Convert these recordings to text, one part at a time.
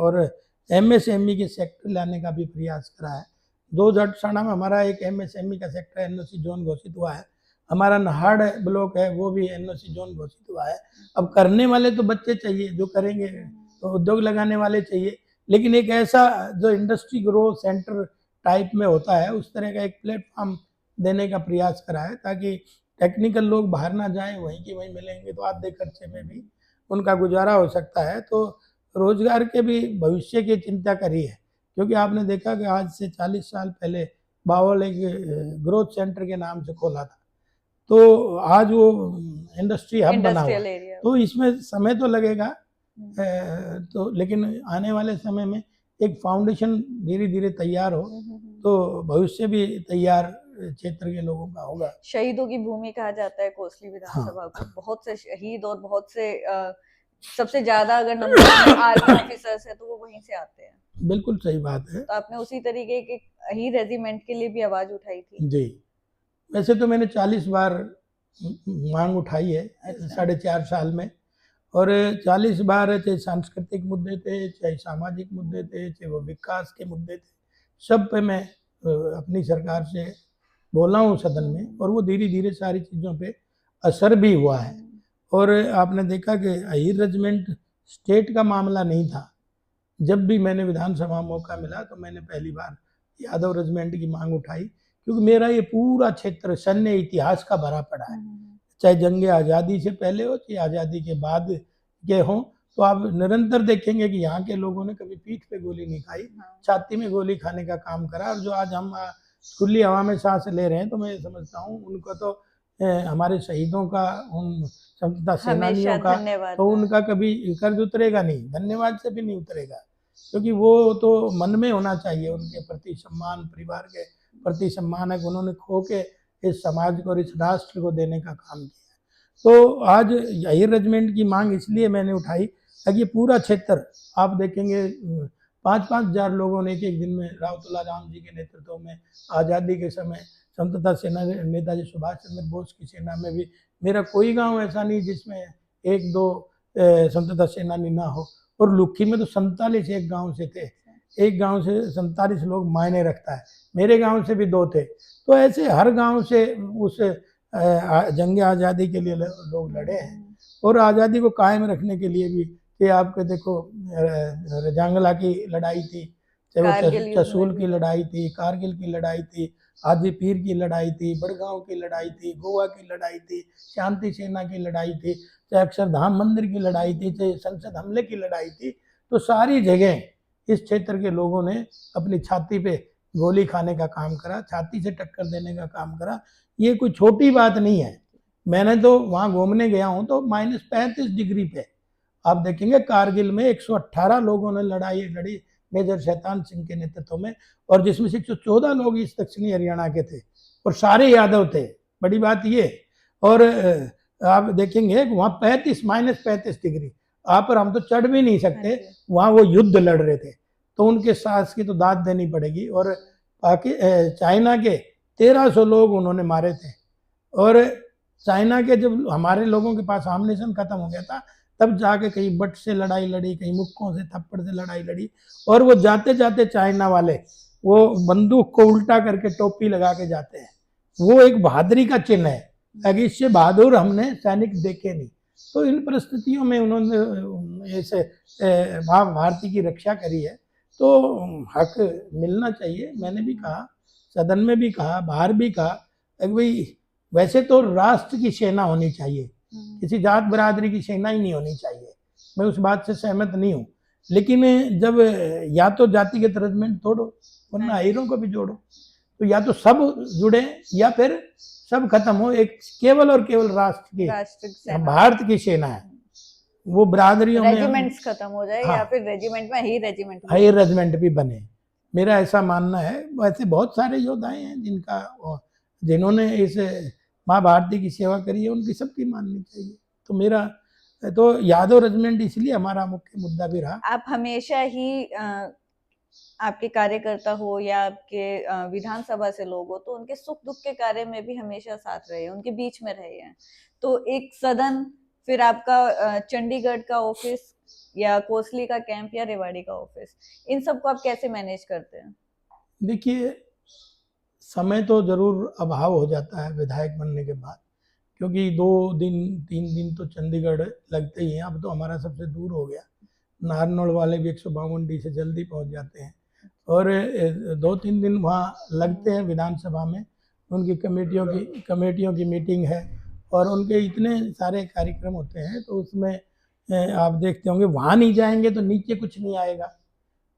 और एमएसएमई के सेक्टर लाने का भी प्रयास करा है। 2018 में हमारा एक एमएसएमई का सेक्टर एनओसी जोन घोषित हुआ है। हमारा नाहड़ ब्लॉक है वो भी एनओसी जोन घोषित हुआ है। अब करने वाले तो बच्चे चाहिए जो करेंगे, तो उद्योग लगाने वाले चाहिए, लेकिन एक ऐसा जो इंडस्ट्री ग्रोथ सेंटर टाइप में होता है उस तरह का एक प्लेटफॉर्म देने का प्रयास करा है, ताकि टेक्निकल लोग बाहर ना जाएं, वहीं के वहीं मिलेंगे तो आधे खर्चे में भी उनका गुजारा हो सकता है। तो रोजगार के भी भविष्य की चिंता करी है, क्योंकि आपने देखा कि आज से 40 साल पहले बावल एक ग्रोथ सेंटर के नाम से खोला था, तो आज वो इंडस्ट्री हब बना हुआ है। तो इसमें समय तो लगेगा, तो लेकिन आने वाले समय में एक फाउंडेशन धीरे धीरे तैयार हो तो भविष्य भी तैयार क्षेत्र के लोगों का होगा। शहीदों की भूमि कहा जाता है कोसली विधानसभा को। बहुत से शहीद और बहुत से सबसे ज्यादा अगर नंबर आर्मी ऑफिसर्स है तो वो वहीं से आते हैं। बिल्कुल सही बात है। तो आपने उसी तरीके के ही रेजिमेंट के लिए भी आवाज उठाई थी? जी, वैसे तो मैंने 40 बार मांग उठाई है 4.5 साल में, और 40 बार चाहे सांस्कृतिक मुद्दे थे, चाहे सामाजिक मुद्दे थे, चाहे वो विकास के मुद्दे थे, सब पे मैं अपनी सरकार से बोला हूँ सदन में, और वो धीरे धीरे सारी चीज़ों पे असर भी हुआ है। और आपने देखा कि अहीर रेजिमेंट स्टेट का मामला नहीं था। जब भी मैंने विधानसभा मौका मिला तो मैंने पहली बार यादव रेजिमेंट की मांग उठाई, क्योंकि मेरा ये पूरा क्षेत्र सैन्य इतिहास का भरा पड़ा है, चाहे जंग आज़ादी से पहले हो चाहे आज़ादी के बाद के हों। तो आप निरंतर देखेंगे कि यहाँ के लोगों ने कभी पीठ पे गोली नहीं खाई, छाती में गोली खाने का काम करा। और जो आज हम खुली हवा में सांस ले रहे हैं, तो मैं समझता हूँ उनको तो हमारे शहीदों का, उन स्वतंत्रता सेनानियों का, तो उनका कभी कर्ज उतरेगा नहीं, धन्यवाद से भी नहीं उतरेगा, क्योंकि वो तो मन में होना चाहिए उनके प्रति सम्मान, परिवार के प्रति सम्मान है, उन्होंने खो के इस समाज को और इस राष्ट्र को देने का काम किया। तो आज अहीर रेजिमेंट की मांग इसलिए मैंने उठाई ताकि पूरा क्षेत्र आप देखेंगे 5-5 हज़ार लोगों ने एक दिन में राव राम जी के नेतृत्व में आज़ादी के समय स्वतंत्रता सेना नेताजी सुभाष चंद्र बोस की सेना में भी मेरा कोई गांव ऐसा नहीं जिसमें 1-2 स्वतंत्रता सेनानी ना हो। और लुक्खी में तो 47 एक गांव से थे, एक गांव से 47 लोग मायने रखता है। मेरे गांव से भी 2 थे। तो ऐसे हर गांव से उस जंग आज़ादी के लिए लोग लड़े हैं, और आज़ादी को कायम रखने के लिए भी, कि आपके देखो रजांगला की लड़ाई थी, चाहे वो चसूल की लड़ाई थी, कारगिल की लड़ाई थी, आदि पीर की लड़ाई थी, बड़गांव की लड़ाई थी, गोवा की लड़ाई थी, शांति सेना की लड़ाई थी, चाहे अक्षरधाम मंदिर की लड़ाई थी, चाहे संसद हमले की लड़ाई थी। तो सारी जगह इस क्षेत्र के लोगों ने अपनी छाती पे गोली खाने का काम करा, छाती से टक्कर देने का काम करा। ये कोई छोटी बात नहीं है। मैंने तो वहाँ घूमने गया हूँ तो -35 डिग्री पे आप देखेंगे कारगिल में 118 लोगों ने लड़ाई लड़ी मेजर शैतान सिंह के नेतृत्व में, और जिसमें से 114 लोग इस दक्षिणी हरियाणा के थे, और सारे यादव थे। बड़ी बात ये। और आप देखेंगे वहाँ -35 डिग्री आप पर हम तो चढ़ भी नहीं सकते, वहाँ वो युद्ध लड़ रहे थे। तो उनके साहस की तो दाद देनी पड़ेगी। और चाइना के 1300 लोग उन्होंने मारे थे, और चाइना के जब हमारे लोगों के पास आमनेशन खत्म हो गया था, तब जाके कहीं बट से लड़ाई लड़ी, कहीं मुक्कों से थप्पड़ से लड़ाई लड़ी। और वो जाते जाते चाइना वाले वो बंदूक को उल्टा करके टोपी लगा के जाते हैं। वो एक बहादुरी का चिन्ह है, ताकि इससे बहादुर हमने सैनिक देखे नहीं। तो इन परिस्थितियों में उन्होंने ऐसे माँ भारती की रक्षा करी है, तो हक मिलना चाहिए। मैंने भी कहा, सदन में भी कहा, बाहर भी कहा कि भाई वैसे तो राष्ट्र की सेना होनी चाहिए, किसी जात बिरादरी की सेना ही नहीं होनी चाहिए। मैं उस बात से सहमत नहीं हूँ, लेकिन जब या तो जातिगत रेजिमेंट तोड़ो, वरना अहीरों को भी जोड़ो। तो या तो सब जुड़े या फिर सब खत्म हो, एक केवल और केवल राष्ट्र की भारत की सेना है, वो बिरादरियों में रेजिमेंट्स खत्म हो जाए। हाँ, या फिर रेजिमेंट में ही रेजिमेंट भी बने। मेरा ऐसा मानना है। वैसे बहुत सारे योद्धाएं हैं जिन्होंने इस माँ भारती की सेवा करी है, उनकी सबकी माननी चाहिए। तो मेरा तो यादव रेजिमेंट इसलिए हमारा मुख्य मुद्दा भी रहा। आप हमेशा ही आपके कार्यकर्ता हो या आपके विधानसभा से लोग हो, तो उनके सुख दुख के कार्य में भी हमेशा साथ रहे, उनके बीच में रहे हैं। तो एक सदन, फिर आपका चंडीगढ़ का ऑफिस, या कोसली का कैंप या रेवाड़ी का ऑफिस, इन सबको आप कैसे मैनेज करते हैं? देखिए, समय तो ज़रूर अभाव हो जाता है विधायक बनने के बाद, क्योंकि 2 दिन 3 दिन तो चंडीगढ़ लगते ही हैं। अब तो हमारा सबसे दूर हो गया, नारनौल वाले भी 152D से जल्दी पहुंच जाते हैं और 2-3 दिन वहाँ लगते हैं विधानसभा में। उनकी कमेटियों की मीटिंग है और उनके इतने सारे कार्यक्रम होते हैं, तो उसमें आप देखते होंगे वहाँ नहीं जाएंगे तो नीचे कुछ नहीं आएगा,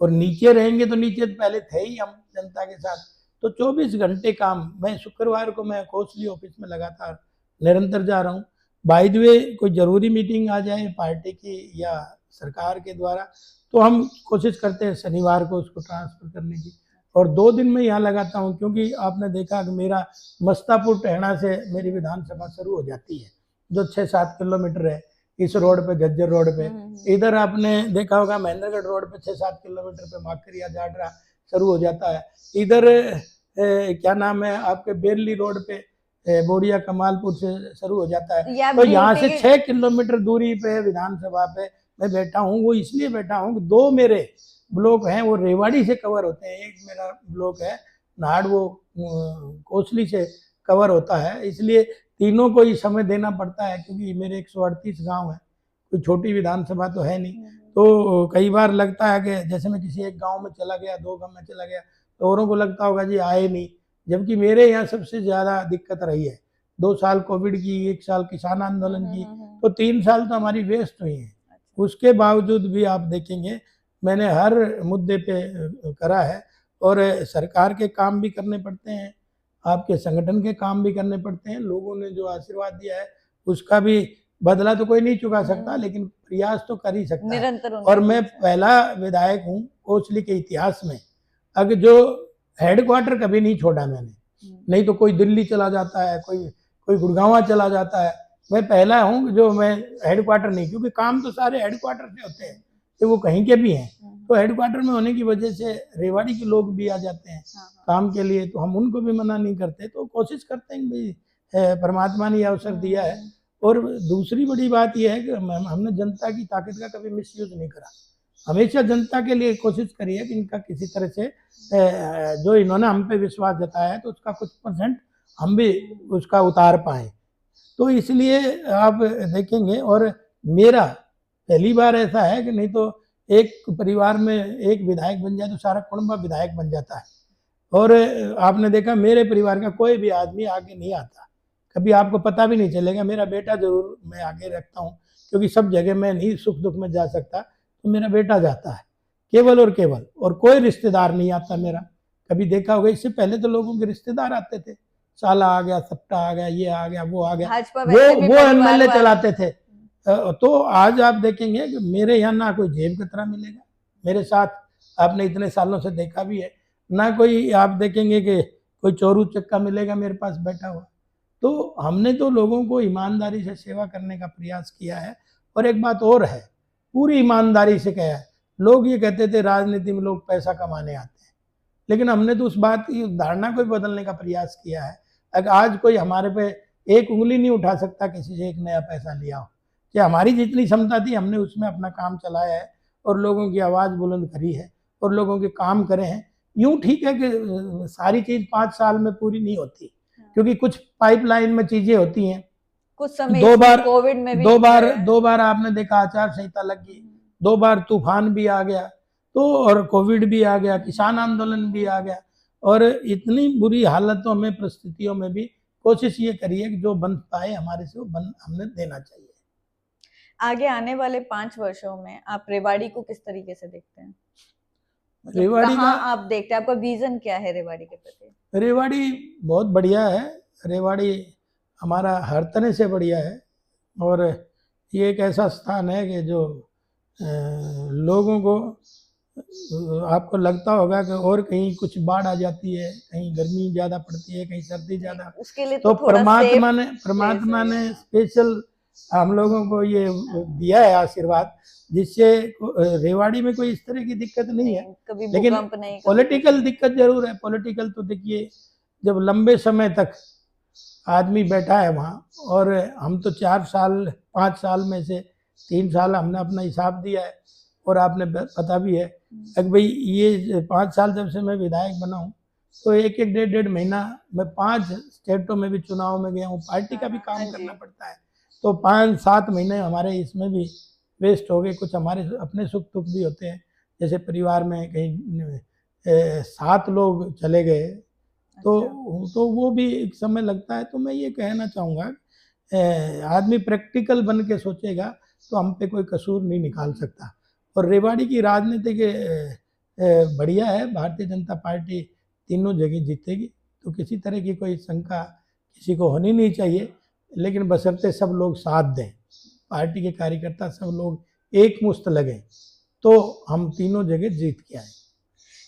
और नीचे रहेंगे तो नीचे तो पहले थे ही हम जनता के साथ। तो 24 घंटे काम, मैं शुक्रवार को मैं कोसली ऑफिस में लगातार निरंतर जा रहा हूँ। बाय द वे, कोई ज़रूरी मीटिंग आ जाए पार्टी की या सरकार के द्वारा, तो हम कोशिश करते हैं शनिवार को उसको ट्रांसफ़र करने की, और 2 दिन में यहाँ लगाता हूँ, क्योंकि आपने देखा कि मेरा मस्तापुर टहना से मेरी विधानसभा शुरू हो जाती है, जो 6-7 किलोमीटर है इस रोड पे, झज्जर रोड पे। इधर आपने देखा होगा महेंद्रगढ़ रोड पे 6-7 किलोमीटर पे माकरिया जाडरा शुरू हो जाता है। इधर क्या नाम है आपके बेरली रोड पे बोड़िया कमालपुर से शुरू हो जाता है। तो यहाँ से 6 किलोमीटर दूरी पे विधानसभा पे मैं बैठा हूँ। वो इसलिए बैठा हूँ कि 2 मेरे ब्लॉक हैं वो रेवाड़ी से कवर होते हैं, एक मेरा ब्लॉक है नाहड़, वो कोसली से कवर होता है, इसलिए तीनों को ही समय देना पड़ता है, क्योंकि मेरे 138 गांव हैं, कोई छोटी विधानसभा तो है नहीं। तो कई बार लगता है कि जैसे मैं किसी एक गांव में चला गया, 2 गांव में चला गया, तो औरों को लगता होगा जी आए नहीं, जबकि मेरे यहाँ सबसे ज़्यादा दिक्कत रही है। 2 साल कोविड की, 1 साल किसान आंदोलन की, तो 3 साल तो हमारी वेस्ट हुई हैं। उसके बावजूद भी आप देखेंगे मैंने हर मुद्दे पे करा है, और सरकार के काम भी करने पड़ते हैं, आपके संगठन के काम भी करने पड़ते हैं। लोगों ने जो आशीर्वाद दिया है उसका भी बदला तो कोई नहीं चुका सकता, लेकिन प्रयास तो कर ही सकता है। निरंतर और मैं पहला विधायक हूँ कोसली के इतिहास में अगर जो हेडक्वार्टर कभी नहीं छोड़ा मैंने, नहीं तो कोई दिल्ली चला जाता है, कोई गुड़गांव चला जाता है, मैं पहला हूँ जो मैं हेडक्वार्टर नहीं, क्योंकि काम तो सारे हेडक्वार्टर से होते हैं, तो वो कहीं के भी हैं, तो हेडक्वार्टर में होने की वजह से रेवाड़ी के लोग भी आ जाते हैं काम के लिए, तो हम उनको भी मना नहीं करते। तो कोशिश करते हैं भाई, परमात्मा ने अवसर दिया है। और दूसरी बड़ी बात यह है कि हमने जनता की ताकत का कभी मिसयूज नहीं करा, हमेशा जनता के लिए कोशिश करी है कि इनका किसी तरह से जो इन्होंने हम पे विश्वास जताया है तो उसका कुछ % हम भी उसका उतार पाए। तो इसलिए आप देखेंगे, और मेरा पहली बार ऐसा है कि नहीं तो एक परिवार में एक विधायक बन जाए तो सारा कुटुंब विधायक बन जाता है, और आपने देखा मेरे परिवार का कोई भी आदमी आगे नहीं आता, कभी आपको पता भी नहीं चलेगा। मेरा बेटा जरूर मैं आगे रखता हूँ, क्योंकि सब जगह मैं नहीं सुख दुख में जा सकता, तो मेरा बेटा जाता है केवल और केवल, और कोई रिश्तेदार नहीं आता मेरा। कभी देखा होगा इससे पहले तो लोगों के रिश्तेदार आते थे, साला आ गया, सट्टा आ गया, ये आ गया, वो आ गया, वो MLA चलाते थे। तो आज आप देखेंगे कि मेरे यहाँ ना कोई जेब कतरा मिलेगा, मेरे साथ आपने इतने सालों से देखा भी है, ना कोई आप देखेंगे कि कोई चोरू चक्का मिलेगा मेरे पास बैठा हुआ। तो हमने तो लोगों को ईमानदारी से सेवा करने का प्रयास किया है। और एक बात और है, पूरी ईमानदारी से कहा है। लोग ये कहते थे राजनीति में लोग पैसा कमाने आते हैं, लेकिन हमने तो उस बात की धारणा को बदलने का प्रयास किया है। अगर आज कोई हमारे पे एक उंगली नहीं उठा सकता किसी से एक नया पैसा लिया हो, कि हमारी जितनी क्षमता थी हमने उसमें अपना काम चलाया है, और लोगों की आवाज़ बुलंद करी है, और लोगों के काम करे हैं। यूँ ठीक है कि सारी चीज़ 5 साल में पूरी नहीं होती, क्योंकि कुछ पाइपलाइन में चीज़ें होती हैं। कुछ समय कोविड में भी 2 बार आपने देखा आचार संहिता लग गई, 2 बार तूफान भी आ गया, तो और कोविड भी आ गया, किसान आंदोलन भी आ गया, और इतनी बुरी हालतों में, परिस्थितियों में भी कोशिश ये करिए कि जो बन पाए हमारे से वो हमने देना चाहिए। आगे आने वाले 5 वर्षों में आप रेवाड़ी को किस तरीके से देखते हैं? रेवाड़ी का आप देखते हैं, आपका विजन क्या है रेवाड़ी के प्रति? रेवाड़ी बहुत बढ़िया है, रेवाड़ी हमारा हर तरह से बढ़िया है, और ये एक ऐसा स्थान है कि जो लोगों को आपको लगता होगा कि और कहीं कुछ बाढ़ आ जाती है, कहीं गर्मी ज़्यादा पड़ती है, कहीं सर्दी ज़्यादा, उसके लिए तो परमात्मा ने स्पेशल हम लोगों को ये दिया है आशीर्वाद, जिससे रेवाड़ी में कोई इस तरह की दिक्कत नहीं है। लेकिन पॉलिटिकल दिक्कत जरूर है। पॉलिटिकल तो देखिए, जब लंबे समय तक आदमी बैठा है वहाँ, और हम तो 4 साल 5 साल में से 3 साल हमने अपना हिसाब दिया है और आपने पता भी है कि भाई ये 5 साल जब से मैं विधायक बना हूँ तो एक एक डेढ़ महीना मैं 5 स्टेटों में भी चुनाव में गया हूँ, पार्टी का भी हाँ काम जी। करना पड़ता है। तो 5-7 महीने हमारे इसमें भी वेस्ट हो गए। कुछ हमारे अपने सुख दुख भी होते हैं, जैसे परिवार में कहीं 7 लोग चले गए तो अच्छा। तो वो भी एक समय लगता है। तो मैं ये कहना चाहूँगा आदमी प्रैक्टिकल बन के सोचेगा तो हम पे कोई कसूर नहीं निकाल सकता। और रेवाड़ी की राजनीति के बढ़िया है, भारतीय जनता पार्टी तीनों जगह जीतेगी, तो किसी तरह की कोई शंका किसी को होनी नहीं चाहिए, लेकिन बशर्ते सब लोग साथ दें, पार्टी के कार्यकर्ता सब लोग एक मुश्त लगें, तो हम तीनों जगह जीत के आए।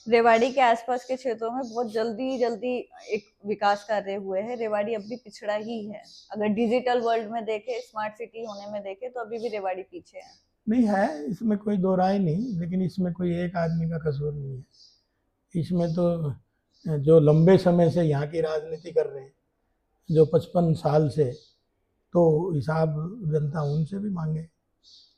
रेवाड़ी के आसपास के क्षेत्रों में बहुत जल्दी जल्दी एक विकास कार्य हुए हैं। रेवाड़ी अब भी पिछड़ा ही है। अगर डिजिटल वर्ल्ड में देखें, स्मार्ट सिटी होने में देखें, तो अभी भी रेवाड़ी पीछे है। नहीं है, इसमें कोई दो राय नहीं, लेकिन इसमें कोई एक आदमी का कसूर नहीं है। इसमें तो जो लंबे समय से यहाँ की राजनीति कर रहे हैं, जो 55 साल से, तो हिसाब जनता उनसे भी मांगे।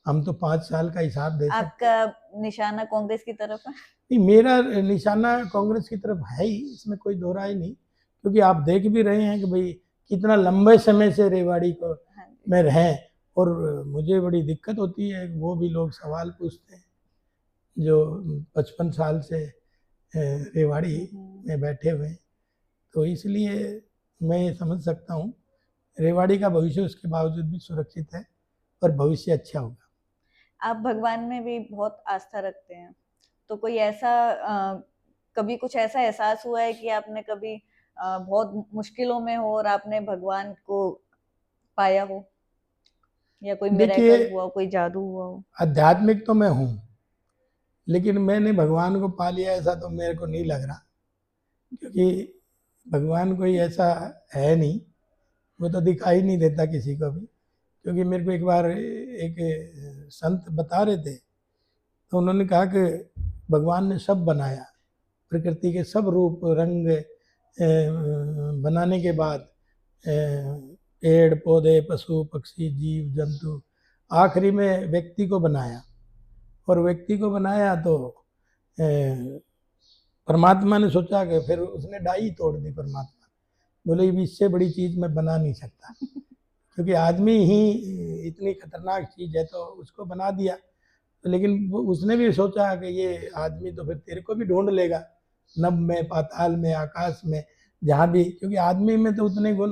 हम तो 5 साल का हिसाब दे सकते हैं। आपका निशाना कांग्रेस की तरफ है? नहीं, मेरा निशाना कांग्रेस की तरफ है ही, इसमें कोई दो राय नहीं, क्योंकि आप देख भी रहे हैं कि भाई कितना लंबे समय से रेवाड़ी को हाँ जी। में रहें। और मुझे बड़ी दिक्कत होती है, वो भी लोग सवाल पूछते हैं जो 55 साल से रेवाड़ी में बैठे हुए हैं। तो इसलिए मैं ये समझ सकता हूँ रेवाड़ी का भविष्य उसके बावजूद भी सुरक्षित है और भविष्य अच्छा होगा। आप भगवान में भी बहुत आस्था रखते हैं, तो कोई ऐसा कभी कुछ ऐसा एहसास हुआ है कि आपने कभी बहुत मुश्किलों में हो और आपने भगवान को पाया हो, या कोई देखिए, मिरेकल हुआ, कोई जादू हुआ हो? आध्यात्मिक तो मैं हूँ, लेकिन मैंने भगवान को पा लिया ऐसा तो मेरे को नहीं लग रहा, क्योंकि भगवान कोई ऐसा है नहीं, वो तो दिखाई नहीं देता किसी को भी। क्योंकि मेरे को एक बार एक संत बता रहे थे, तो उन्होंने कहा कि भगवान ने सब बनाया, प्रकृति के सब रूप रंग बनाने के बाद पेड़ पौधे पशु पक्षी जीव जंतु, आखिरी में व्यक्ति को बनाया। और व्यक्ति को बनाया तो परमात्मा ने सोचा कि फिर उसने डाई तोड़ दी परमात्मा, बोले इससे बड़ी चीज़ मैं बना नहीं सकता, क्योंकि आदमी ही इतनी खतरनाक चीज़ है तो उसको बना दिया। लेकिन उसने भी सोचा कि ये आदमी तो फिर तेरे को भी ढूंढ लेगा, नभ में पाताल में आकाश में जहाँ भी, क्योंकि आदमी में तो उतने गुण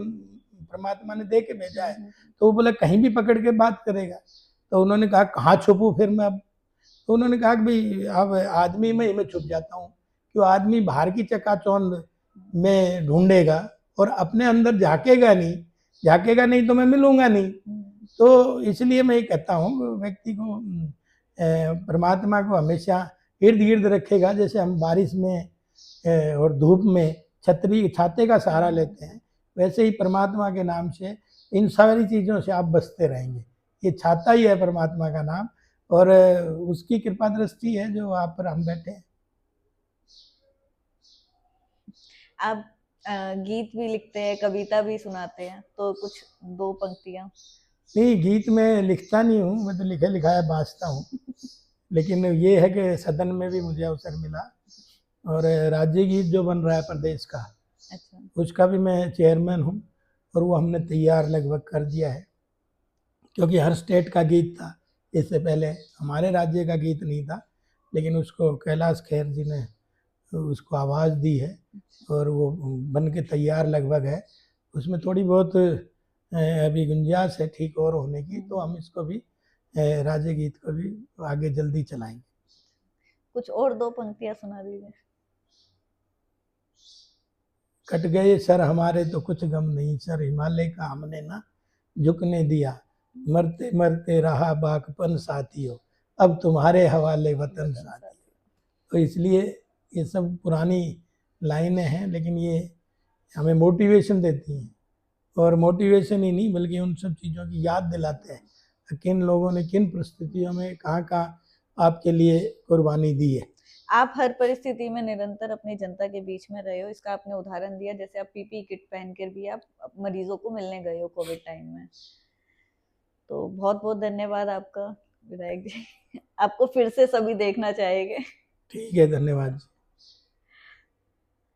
परमात्मा ने दे के भेजा है। तो वो बोले कहीं भी पकड़ के बात करेगा। तो उन्होंने कहा कहाँ छुपूँ फिर मैं अब? तो उन्होंने कहा कि भाई अब आदमी में ही मैं छुप जाता हूँ, क्यों आदमी बाहर की चकाचौंध में ढूंढेगा और अपने अंदर झाँकेगा नहीं तो मैं मिलूंगा नहीं। तो इसलिए मैं ये कहता हूँ व्यक्ति को परमात्मा को हमेशा इर्द गिर्द रखेगा। जैसे हम बारिश में और धूप में छतरी छाते का सहारा लेते हैं, वैसे ही परमात्मा के नाम से इन सारी चीज़ों से आप बचते रहेंगे। ये छाता ही है परमात्मा का नाम, और उसकी कृपा दृष्टि है जो आप पर हम बैठे हैं। आप गीत भी लिखते हैं, कविता भी सुनाते हैं, तो कुछ 2 पंक्तियां? नहीं, गीत में लिखता नहीं हूँ, मैं तो लिखे लिखाया बाँचता हूँ। लेकिन ये है कि सदन में भी मुझे अवसर मिला, और राज्य गीत जो बन रहा है प्रदेश का, अच्छा। उसका भी मैं चेयरमैन हूँ, और वो हमने तैयार लगभग कर दिया है, क्योंकि हर स्टेट का गीत था। इससे पहले हमारे राज्य का गीत नहीं था, लेकिन उसको कैलाश खेर जी ने उसको आवाज़ दी है और वो बन के तैयार लगभग है। उसमें थोड़ी बहुत अभी गुंजाइश है ठीक और होने की, तो हम इसको भी राज्य गीत को भी आगे जल्दी चलाएंगे। कुछ और 2 पंक्तियां सुना दीजिए। कट गए सर हमारे तो कुछ गम नहीं, सर हिमालय का हमने ना झुकने दिया, मरते मरते रहा बाकपन साथियों, अब तुम्हारे हवाले वतन साथियों। तो इसलिए ये सब पुरानी लाइनें हैं, लेकिन ये हमें मोटिवेशन देती हैं, और मोटिवेशन ही नहीं बल्कि उन सब चीज़ों की याद दिलाते हैं किन लोगों ने किन परिस्थितियों में कहाँ कहाँ आपके लिए कुर्बानी दी है। आप हर परिस्थिति में निरंतर अपनी जनता के बीच में रहे हो, इसका आपने उदाहरण दिया। जैसे आप पीपीई किट पहन कर भी आप मरीजों को मिलने गए हो कोविड टाइम में। तो बहुत बहुत धन्यवाद आपका विधायक जी। आपको फिर से सभी देखना चाहेंगे। ठीक है, धन्यवाद जी।